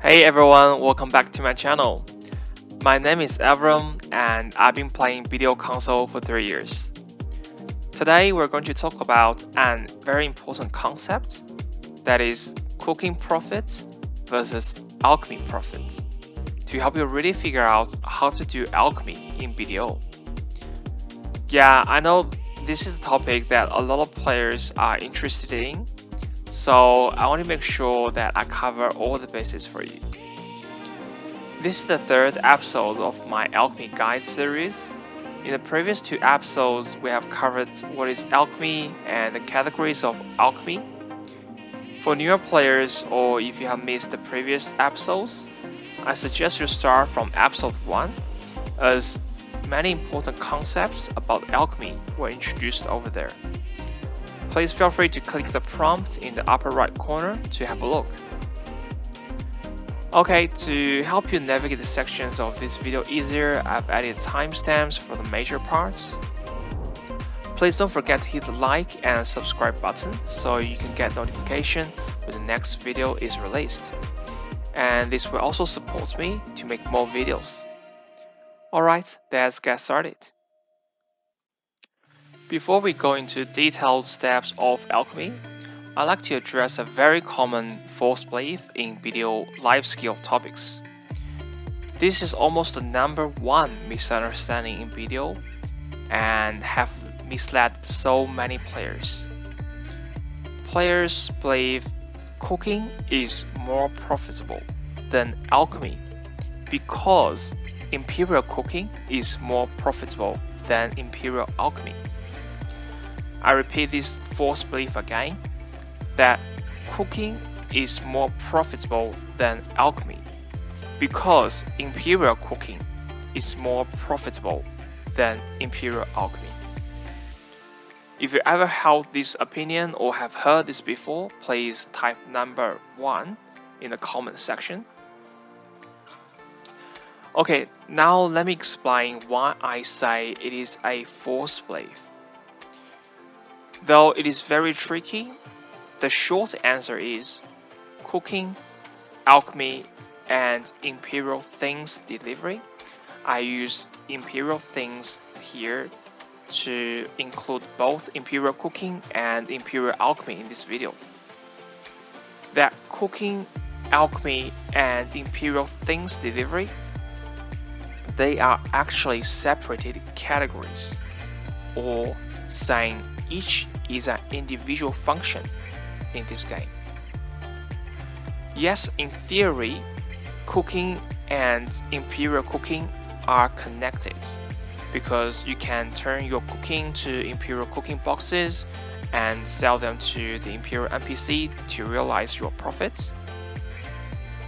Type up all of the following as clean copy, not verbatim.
Hey everyone, welcome back to my channel. My name is Avram and I've been playing BDO console for 3 years. Today we're going to talk about a very important concept, that is cooking profit versus alchemy profit, to help you really figure out how to do alchemy in BDO. Yeah, I know this is a topic that a lot of players are interested in, so I want to make sure that I cover all the bases for you. This is the third episode of my Alchemy Guide series. In the previous 2 episodes, we have covered what is alchemy and the categories of alchemy. For newer players, or if you have missed the previous episodes, I suggest you start from episode 1, as many important concepts about alchemy were introduced over there. Please feel free to click the prompt in the upper right corner to have a look. Okay, to help you navigate the sections of this video easier, I've added timestamps for the major parts. Please don't forget to hit the like and subscribe button so you can get notification when the next video is released. And this will also support me to make more videos. Alright, let's get started. Before we go into detailed steps of alchemy, I'd like to address a very common false belief in BDO life skill topics. This is almost the #1 misunderstanding in BDO and have misled so many players. Players believe cooking is more profitable than alchemy because Imperial cooking is more profitable than Imperial alchemy. I repeat this false belief again, that cooking is more profitable than alchemy because Imperial cooking is more profitable than Imperial alchemy. If you ever held this opinion or have heard this before, please type #1 in the comment section. Okay, now let me explain why I say it is a false belief. Though it is very tricky, the short answer is cooking, alchemy, and Imperial things delivery. I use Imperial things here to include both Imperial cooking and Imperial alchemy in this video. That cooking, alchemy, and Imperial things delivery, they are actually separated categories, or saying each is an individual function in this game. Yes, in theory, cooking and Imperial cooking are connected because you can turn your cooking to Imperial cooking boxes and sell them to the Imperial NPC to realize your profits.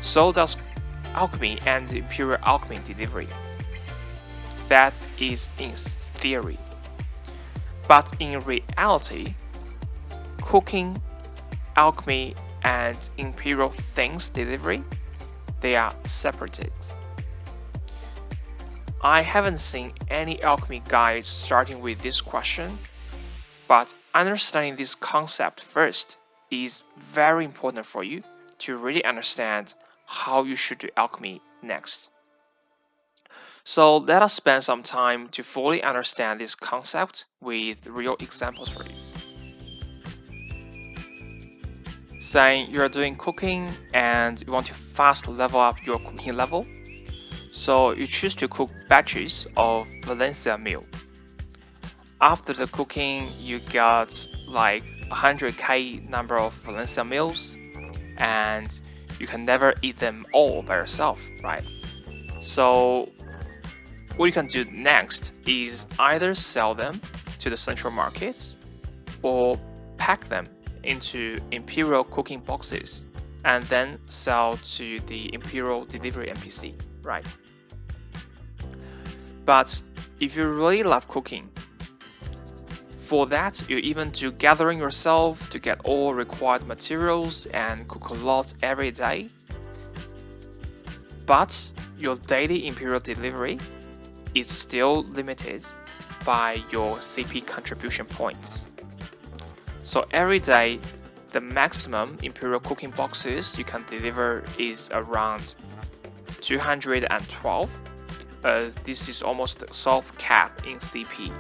So does alchemy and Imperial alchemy delivery. That is in theory. But in reality, cooking, alchemy, and Imperial things delivery, they are separated. I haven't seen any alchemy guides starting with this question, but understanding this concept first is very important for you to really understand how you should do alchemy next. So let us spend some time to fully understand this concept with real examples for you. Saying you're doing cooking and you want to fast level up your cooking level, so you choose to cook batches of Valencia meal. After the cooking, you got like 100k number of Valencia meals, and you can never eat them all by yourself, right? So what you can do next is either sell them to the central markets or pack them into Imperial cooking boxes and then sell to the Imperial delivery NPC, right? But if you really love cooking, for that you even do gathering yourself to get all required materials and cook a lot every day. But your daily Imperial delivery is still limited by your CP contribution points. So every day the maximum Imperial cooking boxes you can deliver is around 212, as this is almost a soft cap in CP.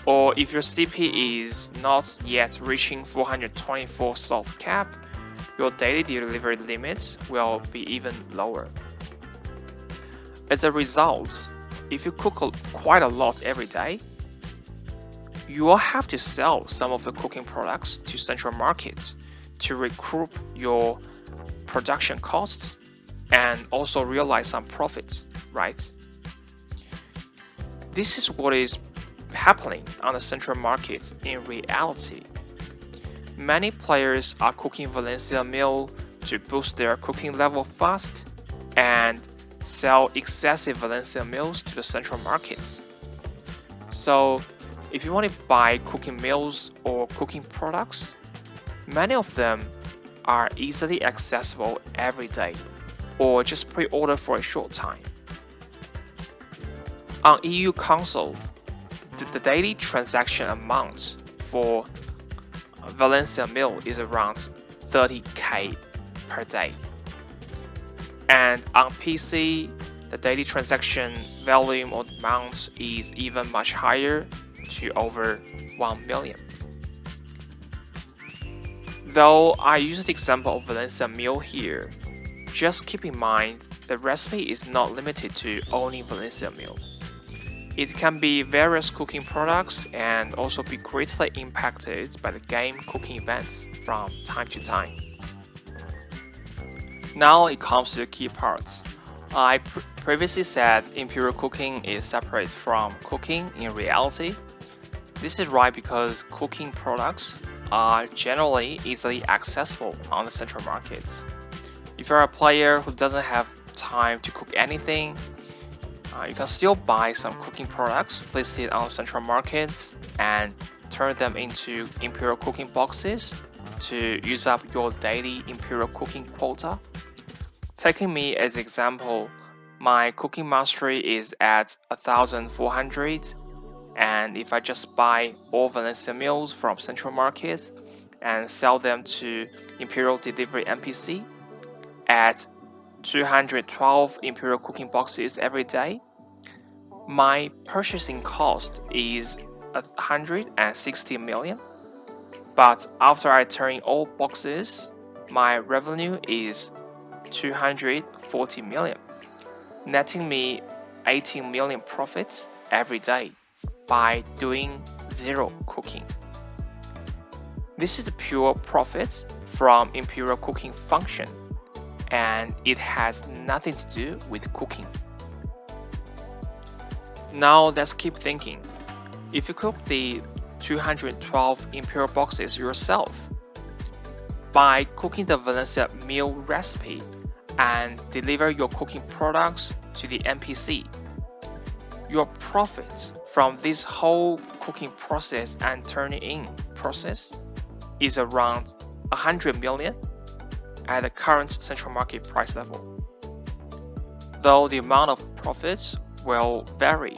Or if your CP is not yet reaching 424 soft cap, your daily delivery limits will be even lower. As a result, if you cook quite a lot every day, you will have to sell some of the cooking products to central markets to recoup your production costs and also realize some profits, right? This is what is happening on the central markets in reality. Many players are cooking Valencia meal to boost their cooking level fast and sell excessive Valencia meals to the central markets. So if you want to buy cooking meals or cooking products, many of them are easily accessible every day or just pre-order for a short time. On EU console, the daily transaction amount for Valencia meal is around 30k per day. And on PC, the daily transaction volume or amount is even much higher, to over 1 million. Though I use the example of Valencia meal here, just keep in mind the recipe is not limited to only Valencia meal. It can be various cooking products and also be greatly impacted by the game cooking events from time to time. Now it comes to the key parts. I previously said Imperial cooking is separate from cooking in reality. This is right because cooking products are generally easily accessible on the central markets. If you're a player who doesn't have time to cook anything, you can still buy some cooking products listed on central markets and turn them into Imperial cooking boxes to use up your daily Imperial cooking quota. Taking me as example, my cooking mastery is at 1400, and if I just buy all Valencia meals from central markets and sell them to Imperial delivery NPC at 212 Imperial cooking boxes every day, my purchasing cost is 160 million. But after I turn in all boxes, my revenue is 240 million, netting me 18 million profits every day by doing zero cooking. This is the pure profit from Imperial cooking function, and it has nothing to do with cooking. Now let's keep thinking. If you cook the 212 Imperial boxes yourself, by cooking the Valencia meal recipe and deliver your cooking products to the NPC, your profit from this whole cooking process and turning in process is around 100 million at the current central market price level. Though the amount of profits will vary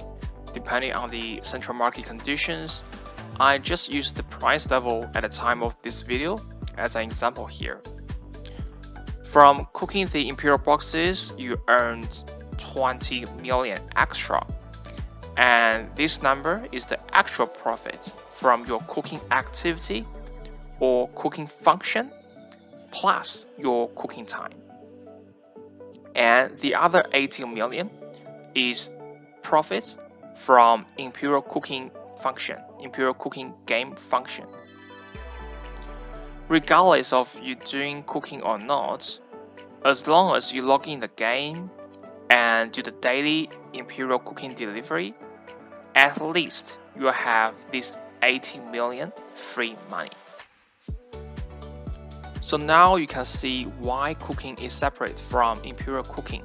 depending on the central market conditions, I just used the price level at the time of this video as an example here. From cooking the Imperial boxes, you earned 20 million extra, and this number is the actual profit from your cooking activity or cooking function plus your cooking time. And the other 18 million is profit from Imperial cooking function, Imperial cooking game function. Regardless of you doing cooking or not, as long as you log in the game and do the daily Imperial cooking delivery, at least you will have this 18 million free money. So now you can see why cooking is separate from Imperial cooking.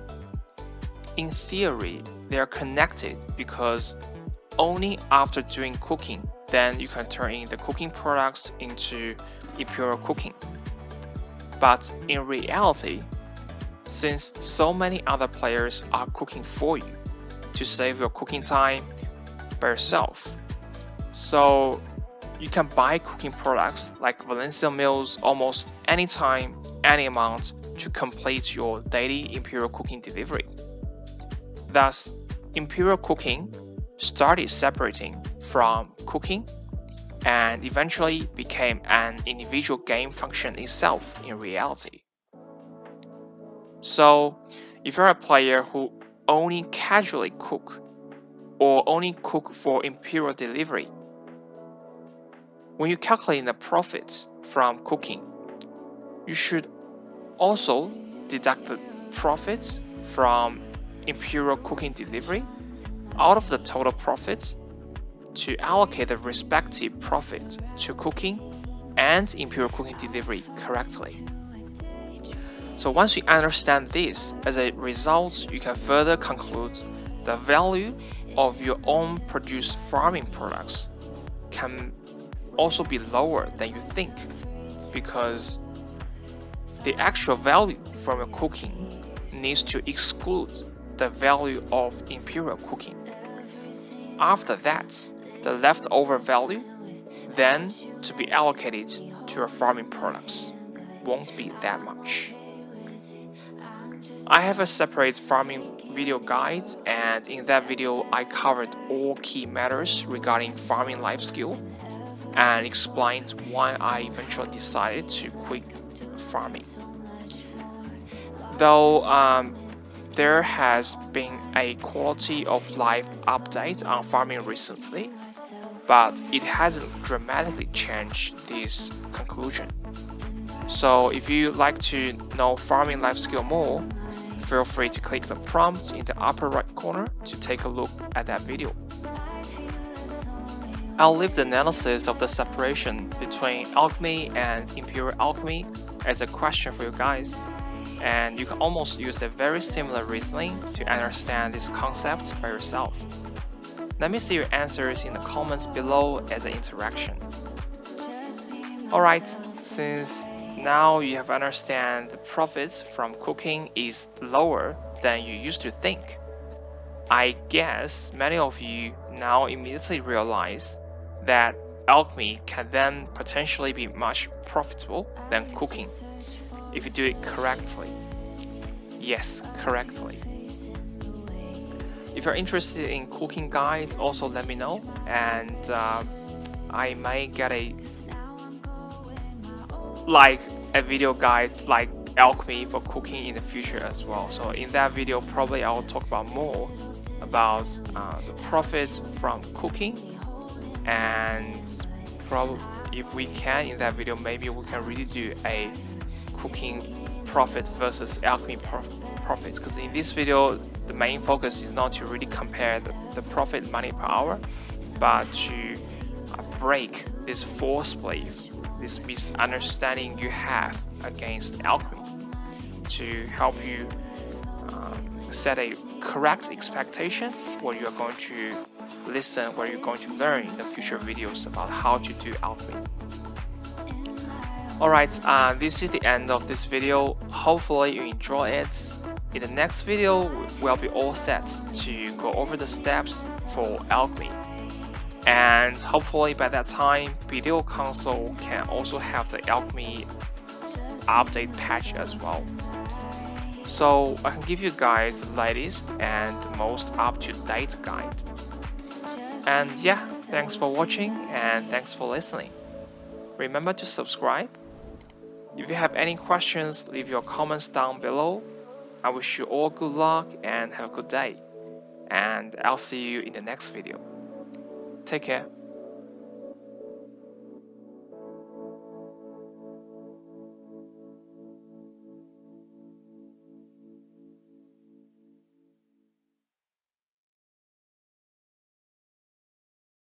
In theory, they are connected because only after doing cooking, then you can turn in the cooking products into Imperial cooking. But in reality, since so many other players are cooking for you to save your cooking time by yourself, so you can buy cooking products like Valencia meals almost anytime, any amount to complete your daily Imperial cooking delivery. Thus, Imperial cooking started separating from cooking and eventually became an individual game function itself in reality. So, if you're a player who only casually cook or only cook for Imperial delivery, when you calculate the profits from cooking, you should also deduct the profits from Imperial cooking delivery out of the total profits to allocate the respective profit to cooking and Imperial cooking delivery correctly. So once you understand this, as a result, you can further conclude the value of your own produced farming products can also be lower than you think, because the actual value from your cooking needs to exclude the value of Imperial cooking. After that, the leftover value then to be allocated to your farming products won't be that much. I have a separate farming video guide, and in that video I covered all key matters regarding farming life skill and explained why I eventually decided to quit farming. Though there has been a quality of life update on farming recently, but it hasn't dramatically changed this conclusion. So if you'd like to know farming life skill more, feel free to click the prompt in the upper right corner to take a look at that video. I'll leave the analysis of the separation between Alchemy and Imperial Alchemy as a question for you guys, and you can almost use a very similar reasoning to understand this concept by yourself. Let me see your answers in the comments below as an interaction. Alright, since now you have understand the profits from cooking is lower than you used to think, I guess many of you now immediately realize that alchemy can then potentially be much profitable than cooking if you do it correctly. Yes, correctly. If you're interested in cooking guides, also let me know, and I may get a video guide like alchemy for cooking in the future as well. So in that video, probably I'll talk about more about the profits from cooking, and probably if we can in that video, maybe we can really do a cooking profit versus alchemy profits, because in this video the main focus is not to really compare the profit money per hour, but to break this false belief, this misunderstanding you have against alchemy, to help you set a correct expectation what you are going to listen, what you're going to learn in the future videos about how to do alchemy. Alright, this is the end of this video. Hopefully you enjoy it. In the next video, we'll be all set to go over the steps for alchemy. And hopefully by that time, BDO console can also have the alchemy update patch as well. So I can give you guys the latest and most up-to-date guide. And yeah, thanks for watching and thanks for listening. Remember to subscribe. If you have any questions, leave your comments down below. I wish you all good luck and have a good day. And I'll see you in the next video. Take care.